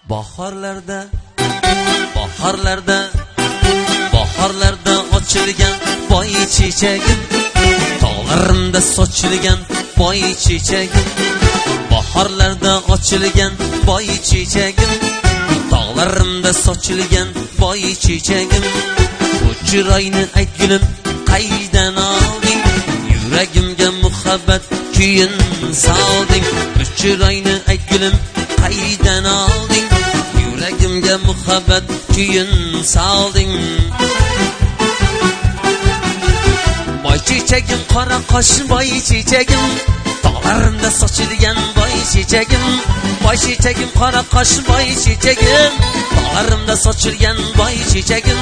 Bahorlarda ochilgan boy chechagim, tog'larimda sochilgan boy chechagim. Bahorlarda ochilgan boy chechagim, tog'larimda sochilgan boy chechagim. Bu chiroyni aytgulim qaydan olding? Yuragimga muhabbat kuyin solding. Bu chiroyni aytgulim qaydan olding? Yuragimga muhabbat kuyin solding. Boy chechagim, qora qosh boy chechagim, tog'larimda sochilgan boy chechagim. Boy chechagim, qora qosh boy chechagim, tog'larimda sochilgan boy chechagim.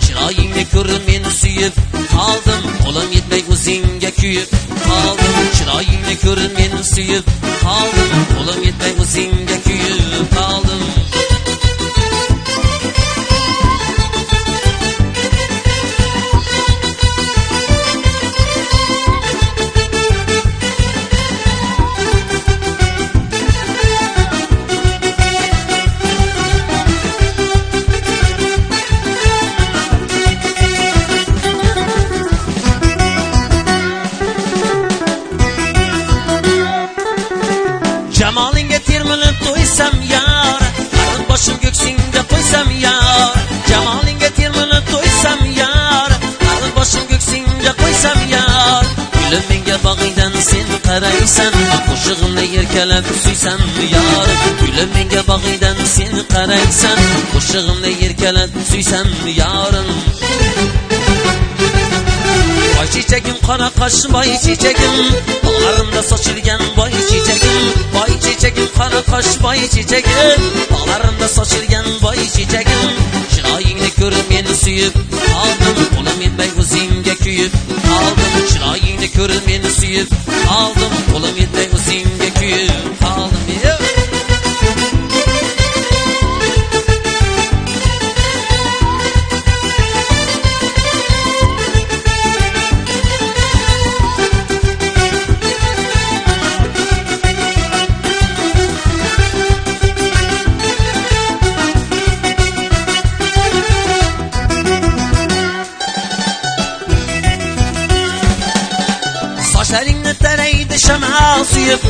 Chiroyingni ko'rib men suyib qoldim, qo'lim yetmay o'zingga kuyib qoldim. Chiroyingni ko'rib men suyib qoldim, qo'lim yetmay o'zingga kuyib qoldim. Jamolinga termilib to'ysam yar, qarin boshim ko'ksingda qo'ysam yar. Jamolinga termilib to'ysam yar, qarin boshim ko'ksingda qo'ysam yar. Gulim menga bag'ingdan sen qaraysan, qo'shig'imni erkalab suysam yar. Gulim menga bag'ingdan sen qaraysan, qo'shig'imni erkalab suysam yarim. Boy chechagim, qora qosh boy chechagim, tog'larimda sochilgan boy chechagim. Boy chechagim, qora qosh boy chechagim, tog'larimda sochilgan boy chechagim. Chiroyingni ko'rib men suyib qoldim, qo'lim yetmay o'zingga kuyib qoldim. Chiroyingni ko'rib men suyib qoldim, qo'lim yetmay o'zingga kuyib qoldim. Sochlaringni taraydi shama suyib